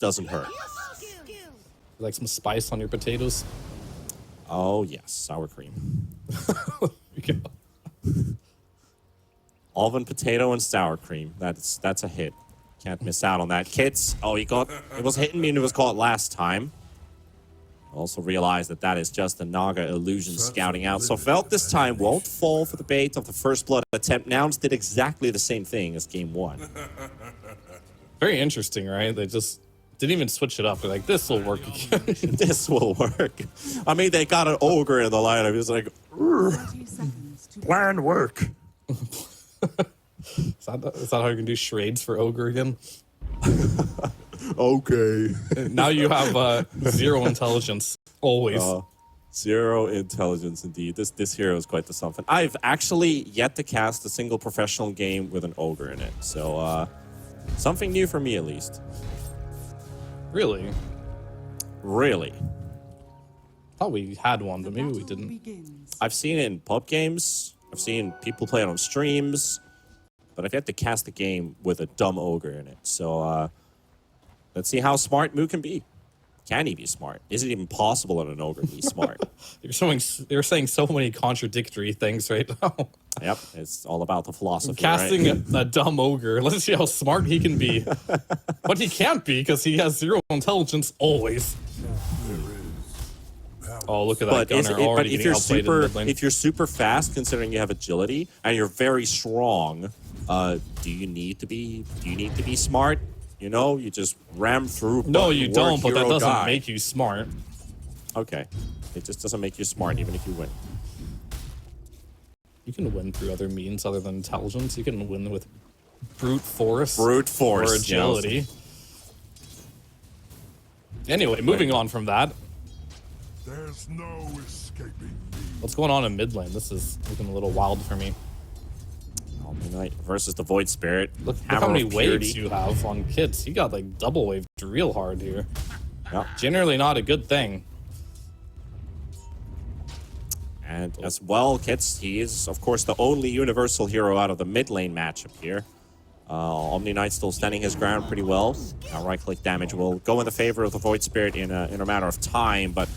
doesn't hurt. Like some spice on your potatoes. Oh, yes. Sour cream. There we go. Oven potato and sour cream. That's a hit. Can't miss out on that. Kids. Oh, it was hitting me and it was caught last time. Also realized that is just the Naga illusion scouting out. So Felt this time won't fall for the bait of the first blood attempt. Nouns did exactly the same thing as game 1. Very interesting, right? They just didn't even switch it up. They're like, this will work again. This will work. I mean, they got an ogre in the lineup. He was like, plan work. Is that how you can do charades for ogre again? Okay. Now you have 0 intelligence always. 0 intelligence indeed. This hero is quite the something. I've actually yet to cast a single professional game with an ogre in it, so something new for me at least. Really? Really? Thought we had one, but maybe we didn't. I've seen it in pub games. I've seen people play it on streams, but I've yet to cast a game with a dumb ogre in it. So let's see how smart Moo can be. Can he be smart? Is it even possible that an ogre be smart? You're saying so many contradictory things right now. Yep, it's all about the philosophy. Casting right? a dumb ogre. Let's see how smart he can be. But he can't be because he has 0 intelligence always. Oh, look at that gunner already getting outplayed in the mid lane. If you're super fast, considering you have agility, and you're very strong, do you need to be smart? You know, you just ram through. No, you don't, but that doesn't make you smart. Okay. It just doesn't make you smart, even if you win. You can win through other means other than intelligence. You can win with brute force. Brute force. Or agility. Yeah. Anyway, moving on from that. There's no escaping me. What's going on in mid lane? This is looking a little wild for me. Knight versus the Void Spirit. Look how many waves you have on Kits. He got like double waved real hard here. Yeah. Generally not a good thing. And as well, Kits, he is, of course, the only universal hero out of the mid lane matchup here. Omni Knight still standing his ground pretty well. Now right-click damage will go in the favor of the Void Spirit in a matter of time, but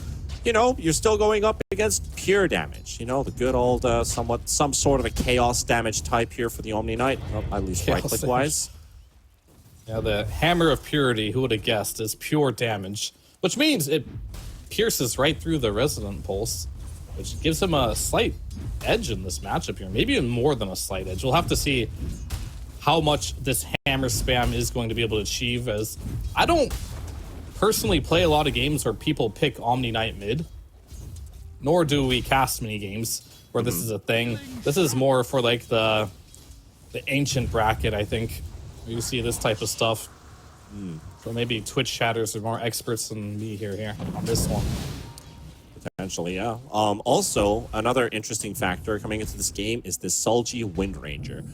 you know, you're still going up against pure damage. You know, the good old, some sort of a chaos damage type here for the Omni Knight, at least right-click-wise. Yeah, the Hammer of Purity, who would have guessed, is pure damage, which means it pierces right through the Resonant Pulse, which gives him a slight edge in this matchup here. Maybe even more than a slight edge. We'll have to see how much this hammer spam is going to be able to achieve, as I don't personally play a lot of games where people pick Omni Knight mid, nor do we cast many games where this is a thing. This is more for like the ancient bracket, I think, where you see this type of stuff. So maybe Twitch chatters are more experts than me here on this one. Potentially, yeah. Also, another interesting factor coming into this game is the Sulji Wind Ranger.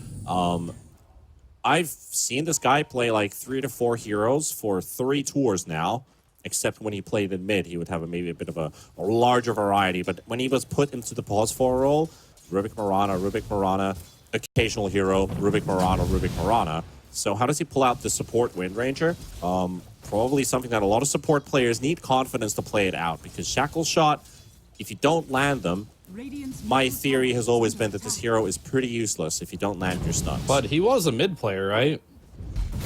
I've seen this guy play like 3 to 4 heroes for 3 tours now, except when he played in mid, he would have maybe a bit of a larger variety. But when he was put into the pause 4 role, Rubik Marana, occasional hero, Rubik Marana. So how does he pull out the support Wind Ranger? Probably something that a lot of support players need confidence to play it out, because Shackle Shot, if you don't land them, my theory has always been that this hero is pretty useless if you don't land your stuns. But he was a mid player, right?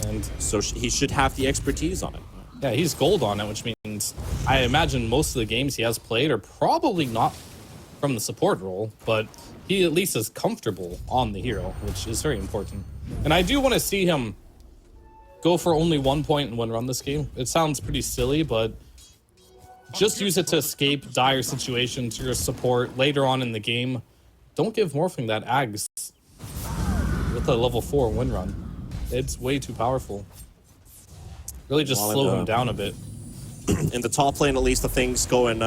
And so he should have the expertise on it. Yeah, he's gold on it, which means I imagine most of the games he has played are probably not from the support role, but he at least is comfortable on the hero, which is very important. And I do want to see him go for only 1 point in one run this game. It sounds pretty silly, but just use it to escape dire situations, your support later on in the game. Don't give Morphling that Ags with a level 4 win run. It's way too powerful. Really just slow him down a bit. In the top lane, at least, the thing's going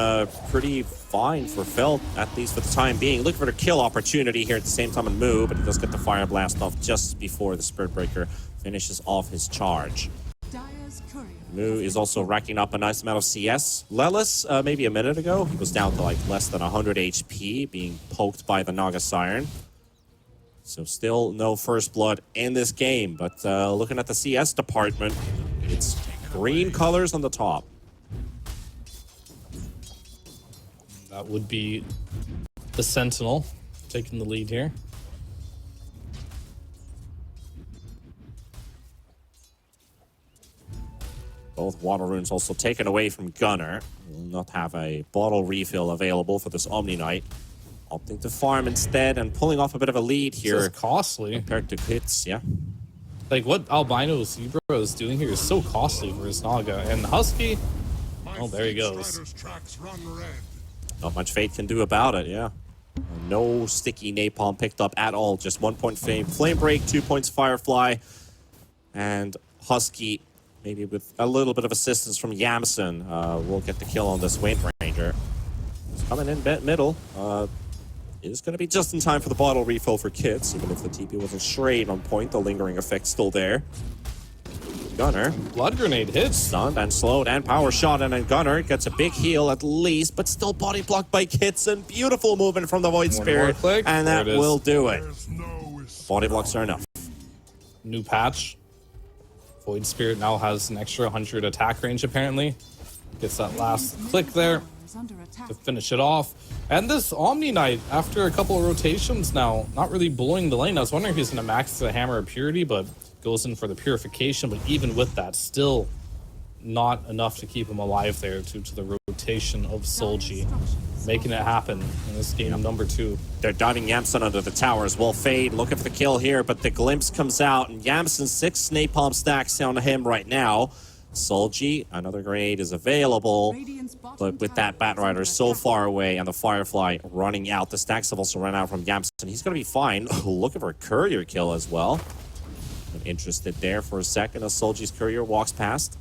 pretty fine for Felt, at least for the time being. Looking for the kill opportunity here at the same time in Moo, but he does get the Fire Blast off just before the Spirit Breaker finishes off his charge. Moo is also racking up a nice amount of CS. Lelis, maybe a minute ago, he was down to like less than 100 HP, being poked by the Naga Siren. So still no first blood in this game, but looking at the CS department, it's Green colors on the top. That would be the Sentinel taking the lead here. Both water runes also taken away from Gunner. Will not have a bottle refill available for this Omni Knight. Opting to farm instead and pulling off a bit of a lead This here is costly. compared to Kits, yeah. Like, what Albino Zebra is doing here is so costly for his Naga. And Husky, oh, there he goes. Strider's tracks run red. Not much Fate can do about it, yeah. No sticky napalm picked up at all. Just 1 point flame break, 2 points Firefly. And Husky, maybe with a little bit of assistance from Yamson, will get the kill on this Wind Ranger. He's coming in middle. It is going to be just in time for the bottle refill for Kits, even if the TP wasn't straight on point. The lingering effect still there. Gunner Blood Grenade hits. stunned and slowed and power shot, and then Gunner gets a big heal at least, but still body blocked by Kits, and beautiful movement from the Void One Spirit, more click. and There that it is. will do it. There's no escape. Body blocks are enough. New patch. Void Spirit now has an extra 100 attack range, apparently. Gets that last click there to finish it off. And this Omni Knight, after a couple of rotations now, not really blowing the lane. I was wondering if he's going to max the Hammer of Purity, but goes in for the Purification. But even with that, still not enough to keep him alive there due to the rotation of Solji. Making it happen in this game number 2. They're diving Yamson under the towers. Will Fade looking for the kill here, but the glimpse comes out, and Yamson 6 napalm stacks down to him right now. Solji, another grenade is available, but with that Batrider so far away and the Firefly running out, the stacks have also run out from Yamson. He's going to be fine. Looking for a courier kill as well. I'm interested there for a second as Solji's courier walks past.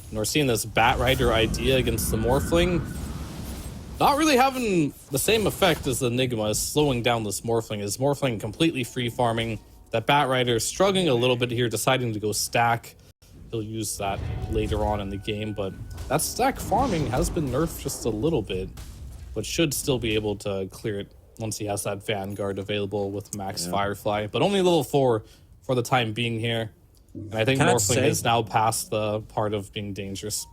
And we're seeing this Batrider idea against the Morphling. Not really having the same effect as the Enigma, is slowing down this Morphling. Is Morphling completely free farming. That Batrider struggling a little bit here, deciding to go stack. He'll use that later on in the game, but that stack farming has been nerfed just a little bit, but should still be able to clear it once he has that Vanguard available with Max Firefly. But only level 4 for the time being here. And I think Can I Morphling say- is now past the part of being dangerous.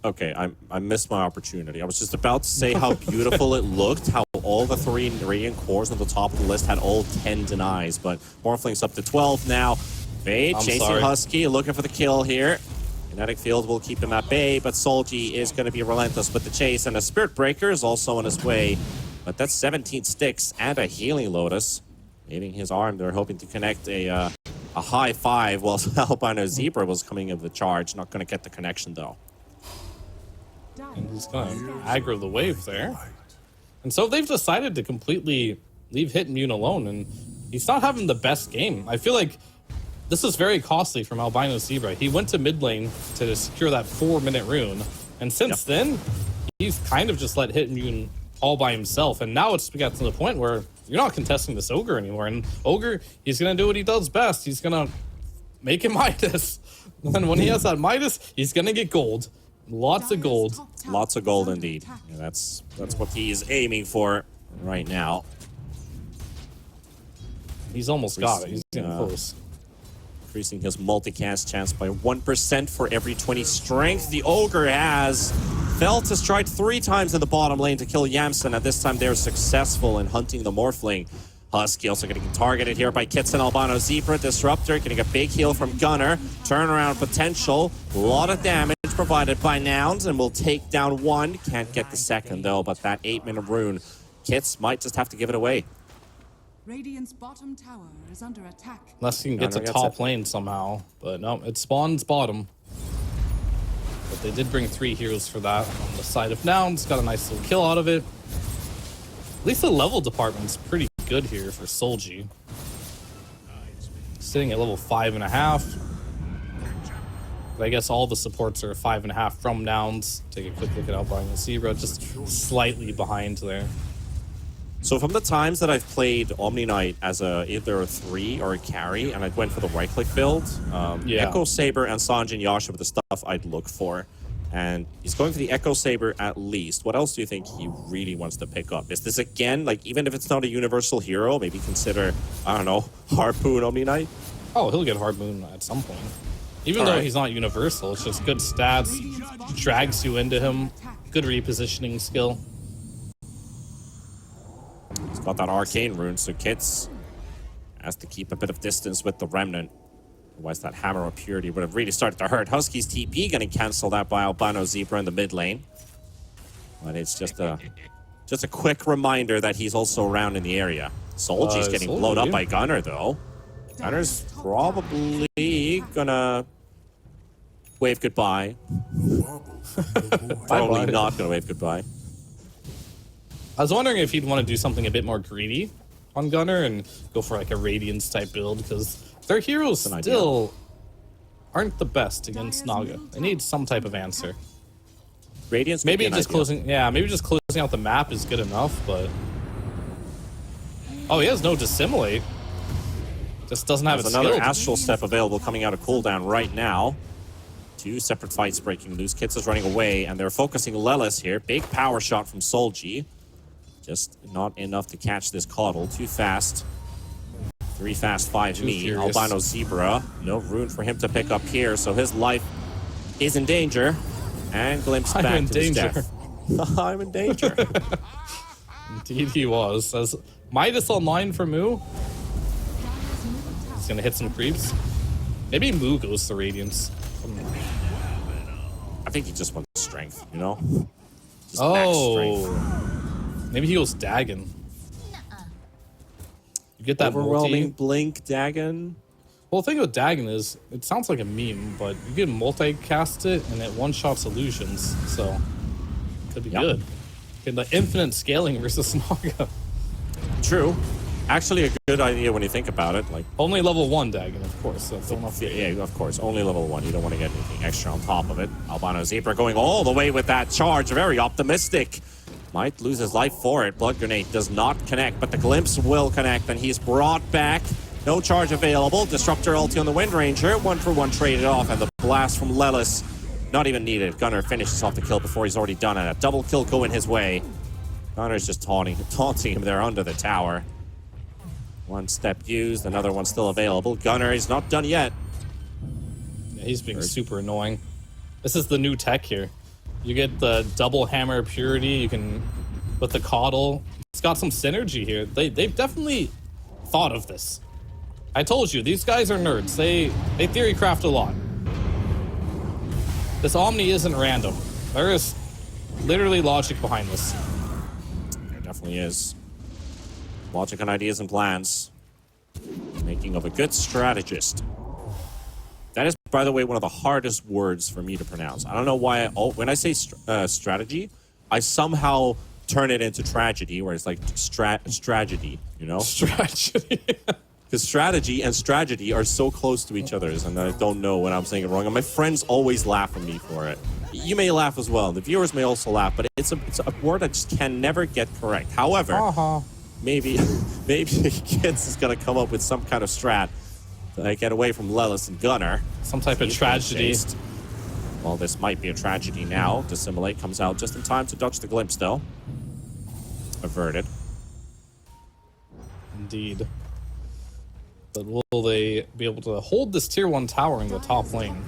Okay, I missed my opportunity. I was just about to say how beautiful it looked, how all the 3 Radiant cores on the top of the list had all 10 denies, but Morphling's up to 12 now. Fade I'm chasing sorry. Husky, looking for the kill here. Kinetic Field will keep him at bay, but Solji is going to be relentless with the chase, and a Spirit Breaker is also on his way. But that's 17 sticks and a Healing Lotus. Leaving his arm, they're hoping to connect a high 5 while Albino Zebra was coming in the charge. Not going to get the connection though. And he's going to aggro the wave there. And so they've decided to completely leave Hit Immune alone, and he's not having the best game. I feel like this is very costly from Albino Zebra. He went to mid lane to secure that 4-minute rune, and since then, he's kind of just let Hit Immune all by himself, and now it's got to the point where you're not contesting this Ogre anymore, and Ogre, he's going to do what he does best. He's going to make him Midas. And when he has that Midas, he's going to get gold. Lots of gold. Lots of gold indeed. Yeah, that's what he is aiming for right now. He's almost got it. He's getting Yeah. close. Increasing his multicast chance by 1% for every 20 strength. The Ogre has felt his stride 3 times in the bottom lane to kill Yamson, and this time they're successful in hunting the Morphling. Husky also getting targeted here by Kits and Albino Zebra. Disruptor getting a big heal from Gunner. Turnaround potential. A lot of damage provided by Nouns, and will take down 1. Can't get the second though, but that 8-minute rune, Kits might just have to give it away. Radiant's bottom tower is under attack. Unless he can get to Gunner gets top it. lane somehow. But no, it spawns bottom. But they did bring 3 heroes for that on the side of Nouns. Got a nice little kill out of it. At least the level department's pretty good here for Solji. Sitting at level 5.5. But I guess all the supports are 5.5 from Nouns. Take a quick look at Albino Zebra, just slightly behind there. So from the times that I've played Omni Knight as either a 3 or a carry, and I went for the right-click build, Yeah. Echo Saber and Sanjin Yasha were the stuff I'd look for. And he's going for the Echo Saber at least. What else do you think he really wants to pick up? Is this again, like, even if it's not a universal hero, maybe consider, I don't know, Harpoon Omni Knight? Oh, he'll get Hard Moon at some point. Even All though right. he's not universal, it's just good stats, drags you into him, good repositioning skill. He's got that arcane rune, so Kits has to keep a bit of distance with the Remnant. Otherwise, that Hammer of Purity would have really started to hurt. Husky's TP going to cancel that by Albino Zebra in the mid lane. But it's just a quick reminder that he's also around in the area. Solji's getting blown up by Gunnar, though. Gunner's probably gonna wave goodbye. Probably not gonna wave goodbye. I was wondering if he'd want to do something a bit more greedy on Gunnar and go for like a Radiance type build, because their heroes still aren't the best against Naga. They need some type of answer. Radiance maybe just closing out the map is good enough, but oh, he has no dissimulate. Just doesn't have There's it another skilled. Astral Step available coming out of cooldown right now. Two separate fights breaking loose. Kits is running away, and they're focusing Lelis here. Big power shot from Solji. Just not enough to catch this Coddle. Too fast. 3 fast, 5 me. furious. Albino Zebra. No rune for him to pick up here, so his life is in danger. And glimpsed I'm back in to danger. his death. I'm in danger. Indeed he was. As Midas online for Moo. He's gonna hit some creeps. Maybe Moo goes to Radiance. I think he just wants strength, you know? Just max strength. Oh. Maybe he goes Dagon. You get that Overwhelming multi. Blink Dagon. Well, the thing with Dagon is, it sounds like a meme, but you can multi-cast it and it one-shots illusions, so could be good. Okay, the infinite scaling versus Naga. True. Actually, a good idea when you think about it. Like, Only level 1 Dagon, of course. So don't know if yeah, of course, only level 1. You don't want to get anything extra on top of it. Albino Zebra going all the way with that charge. Very optimistic. Might lose his life for it. Blood Grenade does not connect, but the Glimpse will connect, and he's brought back. No charge available. Disruptor ulti on the Wind Ranger. 1-for-1 traded off, and the blast from Lelis not even needed. Gunnar finishes off the kill before he's already done it. A double kill going his way. Gunnar's just taunting him there under the tower. One step used, another one still available. Gunnar is not done yet. Yeah, he's being super annoying. This is the new tech here. You get the double hammer of purity. You can, with the coddle. It's got some synergy here. They've definitely thought of this. I told you, these guys are nerds. They theory craft a lot. This Omni isn't random. There is literally logic behind this. There definitely is. Logic and ideas and plans. Making of a good strategist. That is, by the way, one of the hardest words for me to pronounce. I don't know why. When I say strategy, I somehow turn it into tragedy, where it's like strategy, you know? Strategy. Because strategy and strategy are so close to each other, and I don't know when I'm saying it wrong. And my friends always laugh at me for it. You may laugh as well. The viewers may also laugh, but it's a word I just can never get correct. However, maybe Kids is going to come up with some kind of strat to get away from Lelis and Gunnar. Some type of tragedy. Well, this might be a tragedy now. Dissimulate comes out just in time to dodge the glimpse, though. Averted. Indeed. But will they be able to hold this tier 1 tower in the top lane?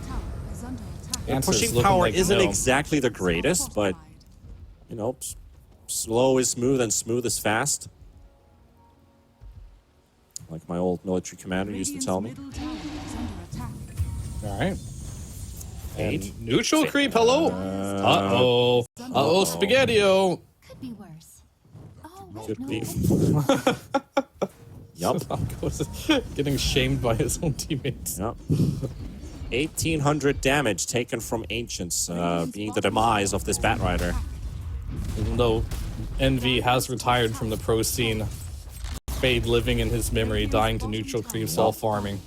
Answer's Pushing looking power like isn't no. exactly the greatest, but, you know, slow is smooth and smooth is fast. Like my old military commander used to tell me. All right. Eight. And neutral creep, hello? Uh-oh. Uh-oh, Spaghetti-O. Could be worse. Oh, wait, Could no. be. Yup. Getting shamed by his own teammates. Yep. 1,800 damage taken from Ancients, being the demise of this Batrider. Even though Envy has retired from the pro scene, Fade living in his memory, dying to neutral creeps while farming.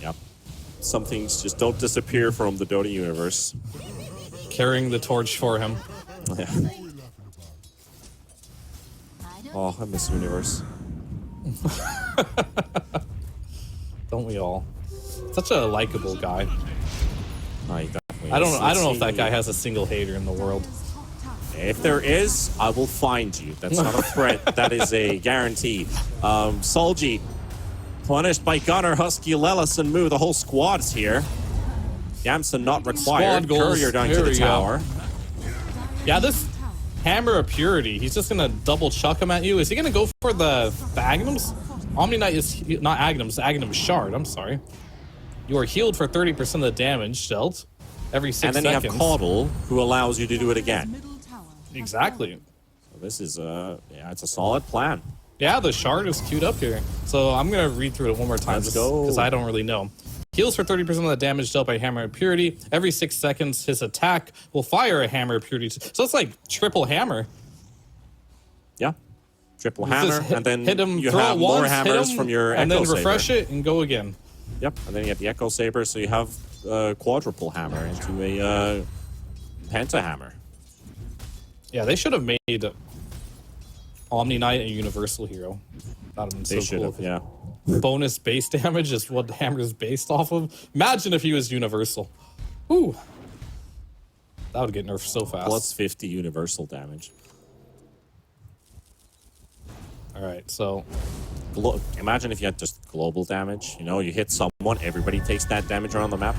Yep. Some things just don't disappear from the Dota universe. Carrying the torch for him. Yeah. Oh, I miss universe. Don't we all? Such a likable guy. No, he definitely I is. don't know if that guy has a single hater in the world. If there is, I will find you. That's not a threat. That is a guarantee. Solji, punished by Gunnar, Husky, Lelis, and Moo. The whole squad's here. Yamson not required. Squad goals. Courier down Here to the we go. tower. Yeah, this Hammer of Purity, he's just gonna double chuck him at you. Is he gonna go for the Agnums? Omni Knight is not Agnums, Agnum Shard, I'm sorry. You are healed for 30% of the damage dealt every 6 seconds. And then you have Caudle, who allows you to do it again. Middle tower. Exactly. So this is, yeah, it's a solid plan. Yeah, the shard is queued up here. So I'm going to read through it one more time. Let's go. Because I don't really know. Heals for 30% of the damage dealt by Hammer of Purity. Every 6 seconds, his attack will fire a Hammer of Purity. So it's like triple hammer. Yeah. Triple You hammer, just and then hit him, you throw have it more once, hit hammers him, from your and Echo then refresh Saber. it and go again. Yep, and then you get the Echo Saber, so you have quadruple hammer into a penta hammer. Yeah, they should have made Omni Knight a universal hero. That would have been They so should cool. have, yeah. Bonus base damage is what hammer is based off of. Imagine if he was universal. Ooh. That would get nerfed so fast. Plus 50 universal damage. All right, so Imagine if you had just global damage. You know, you hit someone, everybody takes that damage around the map.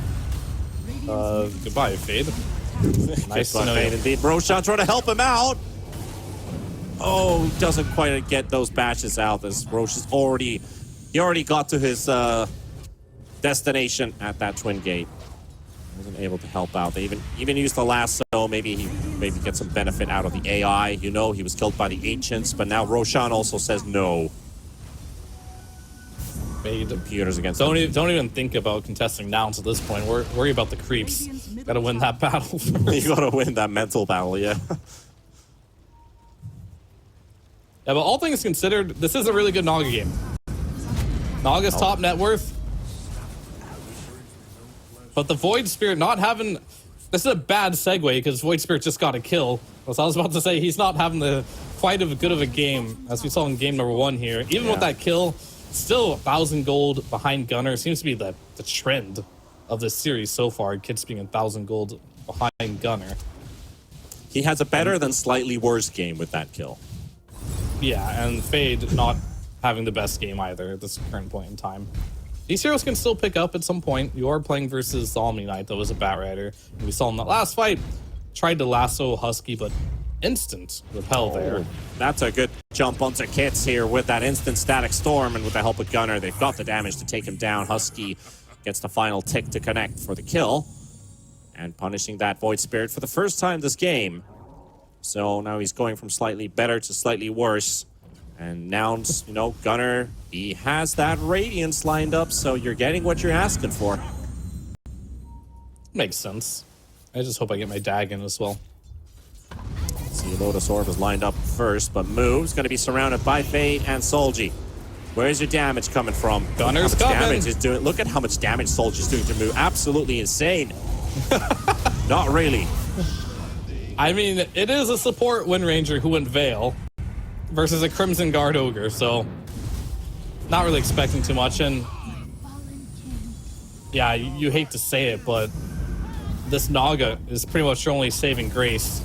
goodbye, Fade. Nice to know Fade you. indeed. Roshan trying to help him out. Oh, doesn't quite get those bashes out as Roche is already got to his destination at that twin gate. Wasn't able to help out. They even used the lasso. Maybe he get some benefit out of the AI. You know, he was killed by the ancients, but now Roshan also says no. Fade. Computers against Don't him. even think about contesting nouns at this point. Worry about the creeps. Gotta win that battle first. You gotta win that mental battle, yeah. Yeah, but all things considered, this is a really good Naga game. Naga's top net worth. But the Void Spirit not having... This is a bad segue because Void Spirit just got a kill. As I was about to say, he's not having quite as good of a game as we saw in game number 1 here. Even with that kill, still 1,000 gold behind Gunner. Seems to be the trend of this series so far. Kids being 1,000 gold behind Gunner. He has a better than slightly worse game with that kill. Yeah, and Fade not having the best game either at this current point in time. These heroes can still pick up at some point. You are playing versus the Omni Knight, that was a Bat Rider. We saw in that last fight, tried to lasso Husky, but instant repel there. That's a good jump onto Kits here with that instant static storm, and with the help of Gunner, they've got the damage to take him down. Husky gets the final tick to connect for the kill, and punishing that Void Spirit for the first time this game. So now he's going from slightly better to slightly worse. And now, you know, Gunner, he has that Radiance lined up, so you're getting what you're asking for. Makes sense. I just hope I get my dag in as well. See, Lotus Orb is lined up first, but Move's going to be surrounded by Fade and Solji. Where's your damage coming from? Gunner's How much coming. damage is doing? Look at how much damage Solji's doing to Move. Absolutely insane. Not really. I mean, it is a support Wind Ranger who went Veil versus a Crimson Guard Ogre, so not really expecting too much. And yeah, you hate to say it, but this Naga is pretty much your only saving grace.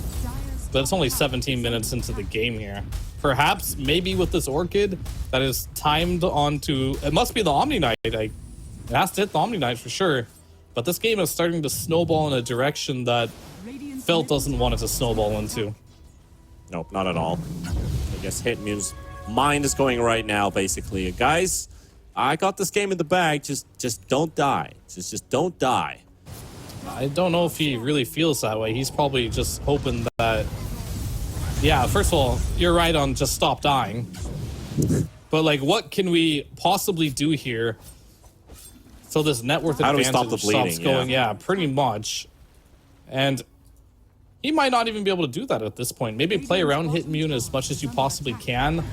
But it's only 17 minutes into the game here. Perhaps, maybe with this Orchid that is timed onto... It must be the Omni Knight. It has to hit the Omni Knight for sure. But this game is starting to snowball in a direction that Felt doesn't want it to snowball into. Nope, not at all. I guess Hitmun's mind is going right now, basically. Guys, I got this game in the bag. Just don't die. Just don't die. I don't know if he really feels that way. He's probably just hoping that... Yeah, first of all, you're right on just stop dying. But, like, what can we possibly do here so this net worth How do we advantage stop the bleeding? stops going? Yeah, pretty much. And he might not even be able to do that at this point. Maybe play around Hitmune as much as you possibly can.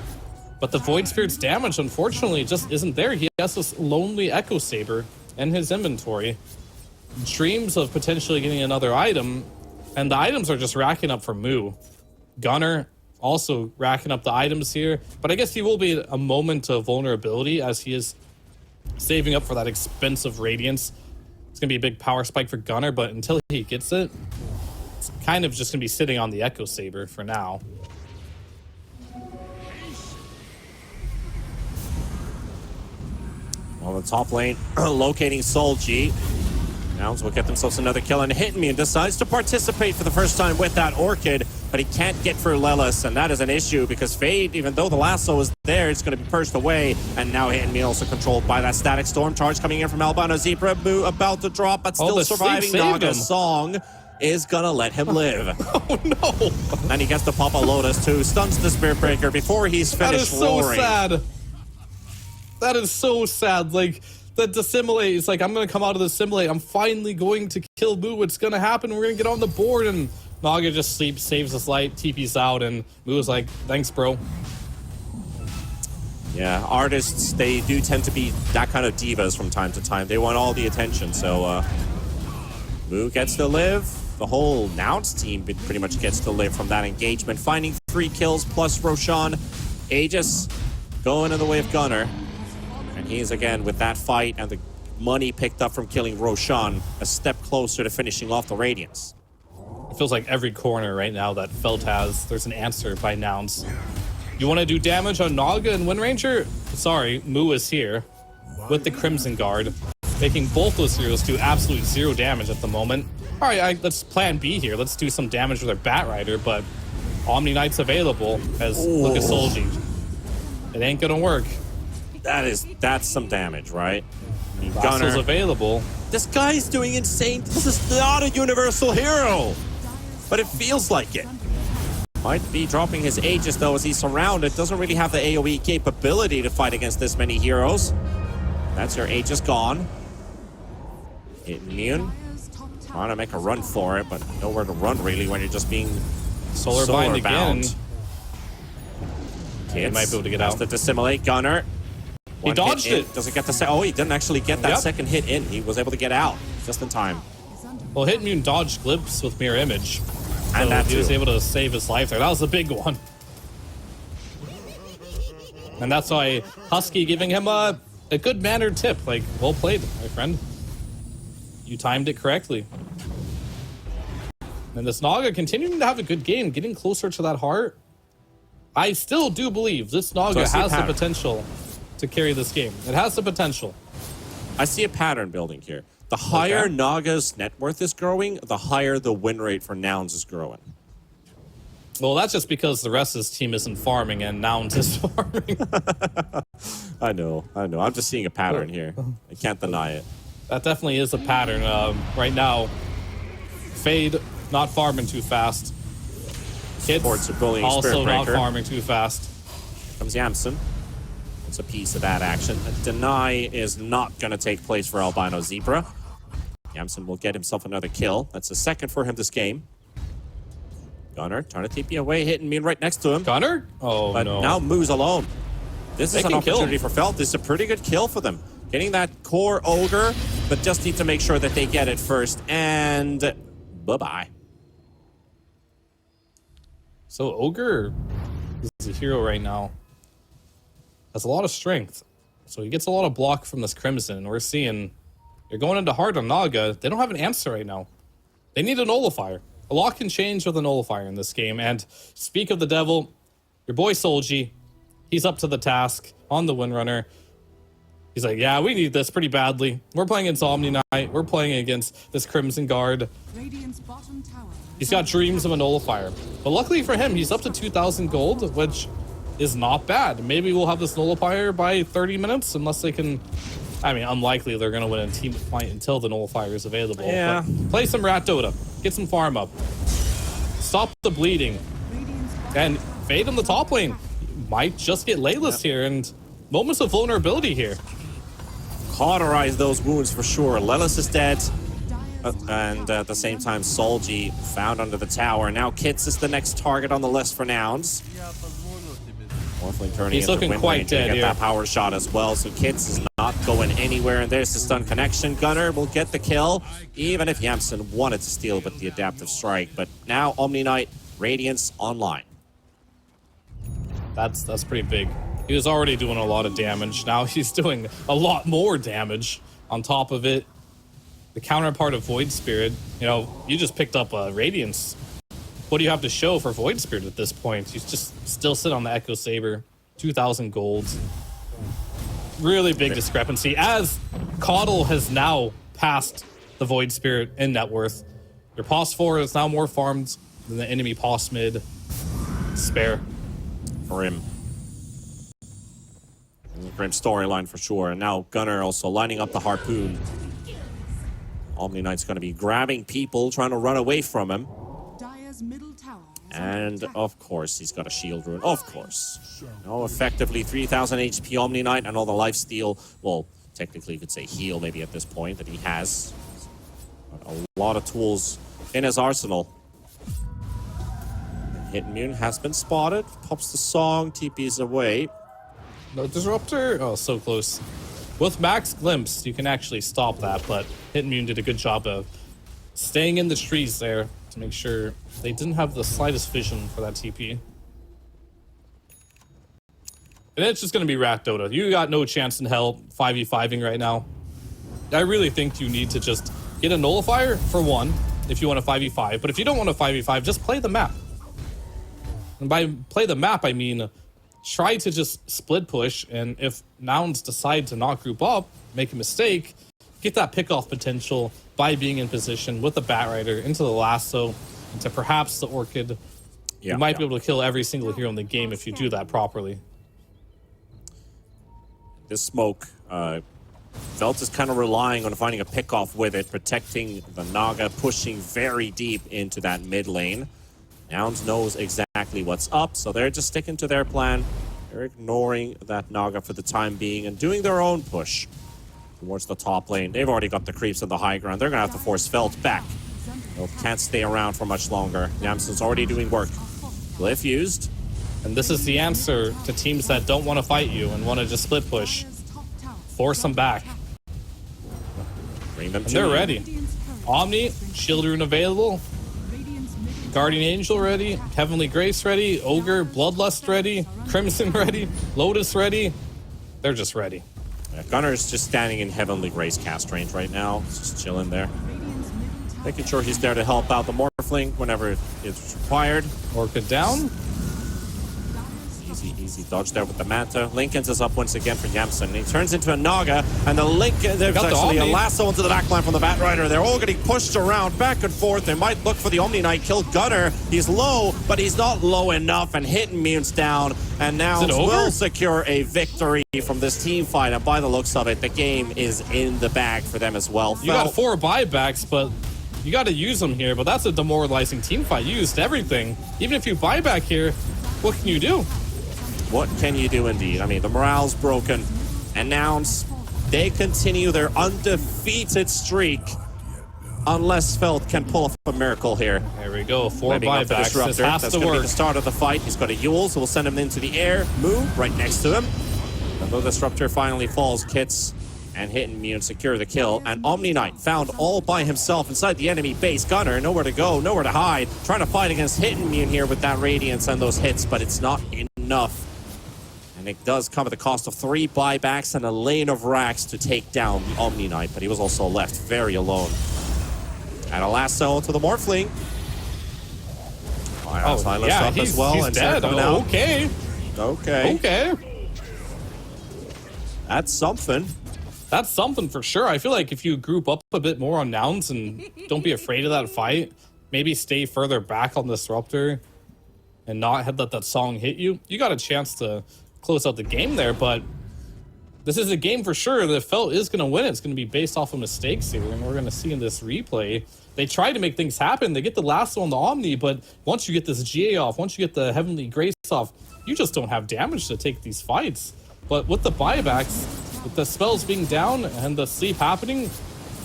But the Void Spirit's damage, unfortunately, just isn't there. He has this lonely Echo Saber in his inventory. Dreams of potentially getting another item, and the items are just racking up for Moo. Gunner also racking up the items here, but I guess he will be a moment of vulnerability as he is saving up for that expensive Radiance. It's going to be a big power spike for Gunner, but until he gets it, it's kind of just going to be sitting on the Echo Saber for now. On the top lane, locating Solji. Nouns will get themselves another kill, and Hitman decides to participate for the first time with that Orchid, but he can't get through Lelis, and that is an issue because Fade, even though the lasso is there, it's going to be purged away, and now Hitman also controlled by that static storm charge coming in from Albino Zebra, Boo about to drop, but still surviving. Naga's song is gonna let him live. Oh no! And he gets to pop a Lotus too, stuns the Spirit Breaker before he's finished roaring. That is so sad. That is so sad. Like, the dissimulate, it's like, I'm gonna come out of the simulate, I'm finally going to kill Moo, it's gonna happen, we're gonna get on the board, and Naga just sleeps, saves his light, TP's out, and Moo's like, thanks, bro. Yeah, artists, they do tend to be that kind of divas from time to time. They want all the attention, so Moo gets to live. The whole Nouns team pretty much gets to live from that engagement, finding 3 kills plus Roshan. Aegis going in the way of Gunnar. And he's again with that fight and the money picked up from killing Roshan a step closer to finishing off the Radiance. It feels like every corner right now that Felt has, there's an answer by Nouns. You want to do damage on Naga and Wind Ranger? Sorry, Moo is here with the Crimson Guard, making both those heroes do absolute 0 damage at the moment. All right, let's plan B here. Let's do some damage with our Bat Rider, but Omni Knight's available as look at Solji. It ain't gonna work. That's some damage, right? Gunner's available. This guy's doing insane. This is not a universal hero, but it feels like it. Might be dropping his Aegis though as he's surrounded. Doesn't really have the AoE capability to fight against this many heroes. That's your Aegis gone. Immune. Trying to make a run for it, but nowhere to run really when you're just being solar bind bound. again. He might be able to get out. The dissimulate Gunner. He dodged it. Doesn't get the he didn't actually get that second hit in. He was able to get out just in time. Well, Hitman dodged Glimpse with Mirror Image. So and that he was able to save his life there. That was a big one. And that's why Husky giving him a good mannered tip. Like, well played, my friend. You timed it correctly. And this Naga continuing to have a good game, getting closer to that heart. I still do believe this Naga has the potential to carry this game. It has the potential. I see a pattern building here. The higher Naga's net worth is growing, the higher the win rate for Nouns is growing. Well, that's just because the rest of his team isn't farming and Nouns is farming. I know. I'm just seeing a pattern here. I can't deny it. That definitely is a pattern. Right now, Fade not farming too fast. Kids also not farming too fast. Comes Yamsen. It's a piece of that action. A deny is not going to take place for Albino Zebra. Yamsen will get himself another kill. That's the second for him this game. Gunner trying to TP away, hitting me right next to him. Gunner? Oh, but no. now Moo's alone. This is an opportunity for Felt. This is a pretty good kill for them. Getting that core Ogre, but just need to make sure that they get it first. And bye-bye. So Ogre is a hero right now. Has a lot of strength. So he gets a lot of block from this Crimson. We're seeing you're going into hard on Naga. They don't have an answer right now. They need a nullifier. A lot can change with a nullifier in this game. And speak of the devil, your boy Solji, he's up to the task on the Windrunner. He's like, yeah, we need this pretty badly. We're playing against Omni Knight. We're playing against this Crimson Guard. Radiant's bottom tower. He's got dreams of a nullifier. But luckily for him, he's up to 2,000 gold, which is not bad. Maybe we'll have this nullifier by 30 minutes, unless they can... I mean, unlikely they're going to win a team fight until the nullifier is available. Yeah. But play some Rat Dota. Get some farm up. Stop the bleeding. And Fade in the top lane. Might just get Layla's here, and moments of vulnerability here. Cauterize those wounds for sure. Lelis is dead. And at the same time, Solji found under the tower. Now Kits is the next target on the list for Nouns. Morphling turning He's looking quite dead here. Get that power shot as well, so Kits is not going anywhere. And there's the stun connection. Gunner will get the kill, even if Yamsen wanted to steal with the adaptive strike. But now Omni Knight, Radiance online. That's pretty big. He was already doing a lot of damage. Now he's doing a lot more damage on top of it. The counterpart of Void Spirit, you know, you just picked up Radiance. What do you have to show for Void Spirit at this point? He's just still sit on the Echo Saber. 2,000 golds. Really big discrepancy. As Caudle has now passed the Void Spirit and net worth. Your Pos 4 is now more farmed than the enemy Pos mid. Spare. Grim. Grim storyline for sure. And now Gunnar also lining up the harpoon. Omni Knight's going to be grabbing people, trying to run away from him. Dire's middle tower is under And attack. of course, he's got a shield rune. Of course. No, effectively 3,000 HP Omni Knight and all the life steal. Well, technically you could say heal maybe at this point that he has. But a lot of tools in his arsenal. Hidden Moon has been spotted. Pops the song, TP's away. No disruptor? Oh, so close. With Max Glimpse, you can actually stop that, but Hidden Moon did a good job of staying in the trees there to make sure they didn't have the slightest vision for that TP. And it's just going to be Rat Dota. You got no chance in hell 5v5ing right now. I really think you need to just get a Nullifier for one, if you want a 5v5. But if you don't want a 5v5, just play the map. And by play the map, I mean try to just split push, and if nouns decide to not group up, make a mistake, get that pickoff potential by being in position with the Bat Rider into the lasso, into perhaps the Orchid. You might be able to kill every single hero in the game if you do that properly. This smoke, Velt is kind of relying on finding a pickoff with it, protecting the Naga, pushing very deep into that mid lane. Nouns knows exactly what's up, so they're just sticking to their plan. They're ignoring that Naga for the time being and doing their own push towards the top lane. They've already got the creeps on the high ground. They're going to have to force Velt back. Velt can't stay around for much longer. Yamsen's already doing work. Glyph used. And this is the answer to teams that don't want to fight you and want to just split push. Dire's top tower Force them back. Bring them And to they're me. ready. Omni, Shield Rune available. Radiant's middle Guardian Angel ready, Heavenly Grace ready, Ogre, Bloodlust ready, Crimson ready, Lotus ready. They're just ready. Yeah, Gunner's just standing in Heavenly Grace cast range right now. Just chilling there. Radiant's middle tower Making sure he's there to help out the Morphling whenever it's required. Orchid down. Easy dodge there with the Manta. Lincoln's is up once again for Yamsen. He turns into a Naga, and the Lincoln, there's Got the actually a Omni. lasso into the backline from the Bat Rider. They're all getting pushed around back and forth. They might look for the Omni Knight, kill Gunner. He's low, but he's not low enough, and Hidden Mune's down. And now Is it over? will secure a victory from this team fight. And by the looks of it, the game is in the bag for them as well. You got 4 buybacks, but you got to use them here. But that's a demoralizing team fight. You used everything. Even if you buy back here, what can you do? What can you do indeed? I mean, the morale's broken. And Nouns, they continue their undefeated streak. Unless Feld can pull off a miracle here. There we go. 4 Letting up the buybacks. This disruptor. has That's to going to be work. the start of the fight. He's got a Yule, so we'll send him into the air. Move right next to him. And the disruptor finally falls, Kits and Hidden Mune secure the kill. And Omni Knight found all by himself inside the enemy base. Gunner, nowhere to go, nowhere to hide. Trying to fight against Hidden Mune here with that Radiance and those hits, but it's not enough. And it does come at the cost of 3 buybacks and a lane of racks to take down the Omni Knight, but he was also left very alone. And a lasso to the Morphling. Silas up as well. he's and dead. coming out. Okay. Okay. That's something. That's something for sure. I feel like if you group up a bit more on nouns and don't be afraid of that fight, maybe stay further back on Disruptor and not let that song hit you, you got a chance to close out the game there. But this is a game for sure that Felt is going to win. It's going to be based off of mistakes here, and we're going to see in this replay. They try to make things happen. They get the lasso on the Omni, but once you get this GA off, once you get the Heavenly Grace off, you just don't have damage to take these fights. But with the buybacks, with the spells being down and the sleep happening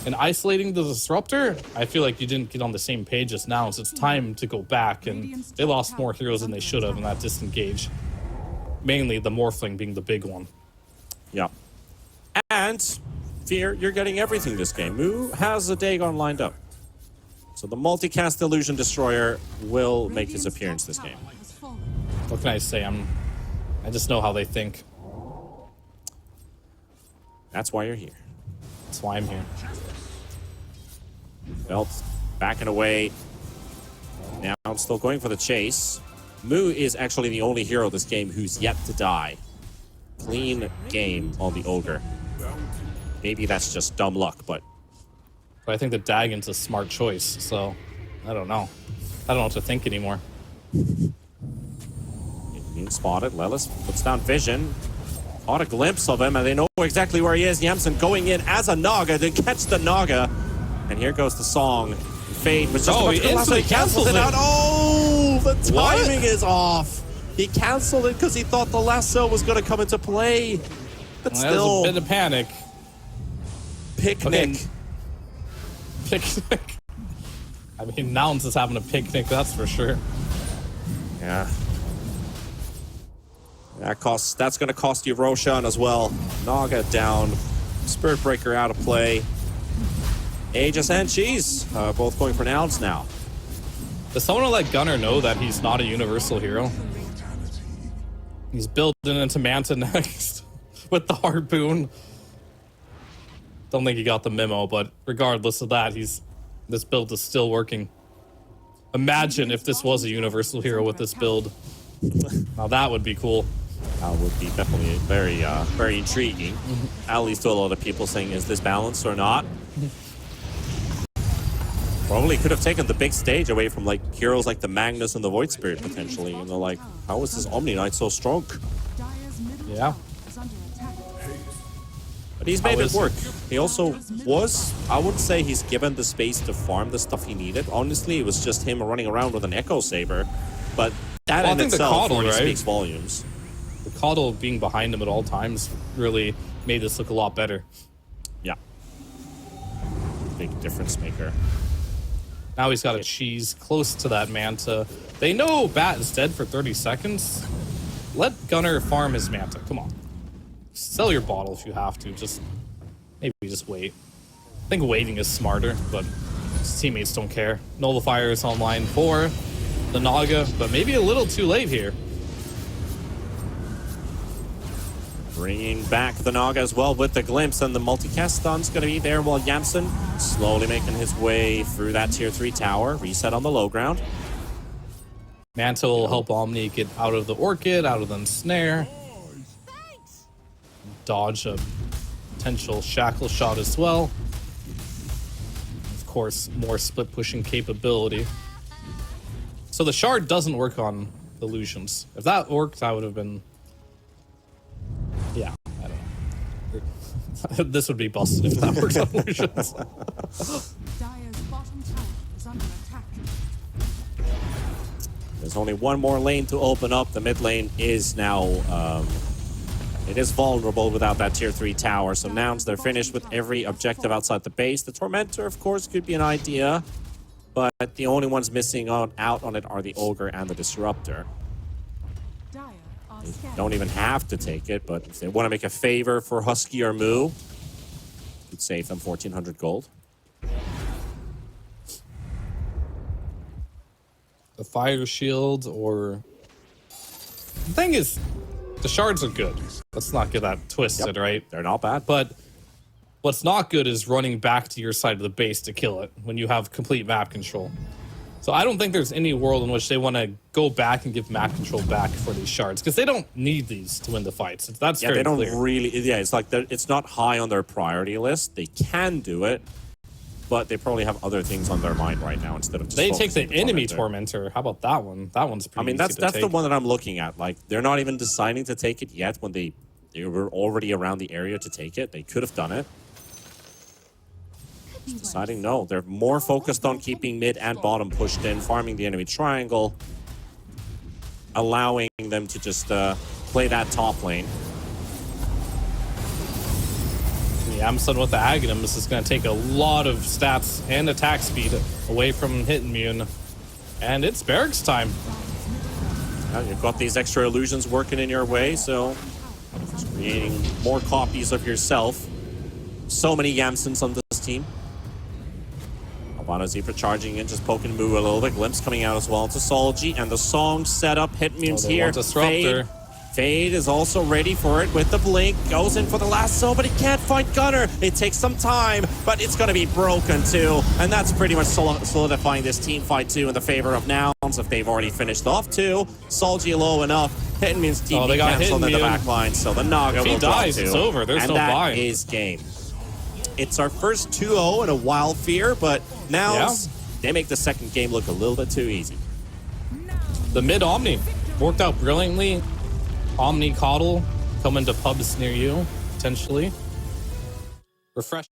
and isolating the Disruptor, I feel like you didn't get on the same page as now. So it's time to go back, and they lost more heroes than they should have in that disengage. Mainly the Morphling being the big one. Yeah. And Fear, you're getting everything this game. Moo has a Dagon lined up. So the multicast Illusion Destroyer will make his appearance this game. has fallen. What can I say? I just know how they think. That's why you're here. That's why I'm here. Belt backing away. Now I'm still going for the chase. Moo is actually the only hero this game who's yet to die. Clean game on the Ogre. Maybe that's just dumb luck, but But I think the Dagon's a smart choice, so I don't know. I don't know what to think anymore. Being spotted. Lelis puts down vision. Caught a glimpse of him, and they know exactly where he is. Yamsen going in as a Naga to catch the Naga. And here goes the song. Fade was just about to go last, so he cancels it out. Oh, the timing is off. He canceled it because he thought the lasso was going to come into play. But Well, still, there's a bit of panic. picnic. Picnic. I mean, Nouns is having a picnic, that's for sure. Yeah. That's going to cost you Roshan as well. Naga down. Spirit Breaker out of play. Aegis and Cheese both going for Nouns now. Does someone let Gunnar know that he's not a universal hero? He's building into Manta next with the harpoon. Don't think he got the memo, but regardless of that, this build is still working. Imagine if this was a universal hero with this build. Now that would be cool. That would be definitely very intriguing. At least to a lot of people saying, is this balanced or not? Probably could have taken the big stage away from like heroes like the Magnus and the Void Spirit potentially. You know, like, how is this Omni Knight so strong? Dire's middle Yeah. tower is under attack. But he's made How it is work. He also was, I wouldn't say he's given the space to farm the stuff he needed. Honestly, it was just him running around with an Echo Saber. But that Well, I in think the itself Coddle, already right? speaks volumes. The Coddle being behind him at all times really made this look a lot better. Yeah. Big difference maker. Now he's got a cheese close to that Manta. They know Bat is dead for 30 seconds. Let Gunnar farm his Manta. Come on. Sell your bottle if you have to. Maybe just wait. I think waiting is smarter, but his teammates don't care. Nullifier is online for the Naga, but maybe a little too late here. Bringing back the Naga as well with the glimpse, and the multicast stun's going to be there while Yamsen slowly making his way through that tier 3 tower. Reset on the low ground. Manta will help Omni get out of the Orchid, out of the Snare. Dodge a potential Shackle shot as well. Of course, more split pushing capability. So the Shard doesn't work on illusions. If that worked, I would have been... Yeah, I don't know. This would be busted if that worked on illusions. Dire's bottom tower is under attack. There's only one more lane to open up. The mid lane is now... it is vulnerable without that tier 3 tower. So now they're finished with every objective outside the base. The Tormentor, of course, could be an idea. But the only ones missing out on it are the Ogre and the Disruptor. Dire are They scared. don't even have to take it, but if they want to make a favor for Husky or Moo, could save them 1,400 gold. The Fire Shield or... The thing is, the Shards are good. Let's not get that twisted, right? They're not bad. But what's not good is running back to your side of the base to kill it when you have complete map control. So I don't think there's any world in which they want to go back and give map control back for these Shards, because they don't need these to win the fights. That's Yeah, very they don't clear. really... Yeah, it's like it's not high on their priority list. They can do it, but they probably have other things on their mind right now instead of just They take the focusing on enemy Tormentor. Tormentor. How about that one? That one's pretty I mean, easy that's to the take. one that I'm looking at. Like, they're not even deciding to take it yet when they were already around the area to take it. They could have done it. Could be worse. Deciding no. They're more focused on keeping mid and bottom pushed in, farming the enemy triangle, allowing them to just play that top lane. Yamsen with the Aghanim. This is going to take a lot of stats and attack speed away from hit immune. And it's Barracks time. You've got these extra illusions working in your way, so just creating more copies of yourself. So many Yamsens on this team. Albano Zebra charging in, just poking Moo a little bit. Glimpse coming out as well to Solji, and the song set up. Hitmune's they here. want Disruptor. Fade is also ready for it with the blink. Goes in for the lasso, but he can't find Gunnar. It takes some time, but it's going to be broken too. And that's pretty much solidifying this team fight too in the favor of Nouns if they've already finished off too. Solji low enough. Hitmune's team they got canceled in the Hitmune. back line, so the Naga If he will drop dies, too. it's over. There's and no that buy. is game. It's our first 2-0 in a wild fear, but now they make the second game look a little bit too easy. The mid Omni worked out brilliantly. Omni Coddle coming to pubs near you, potentially. Refresh.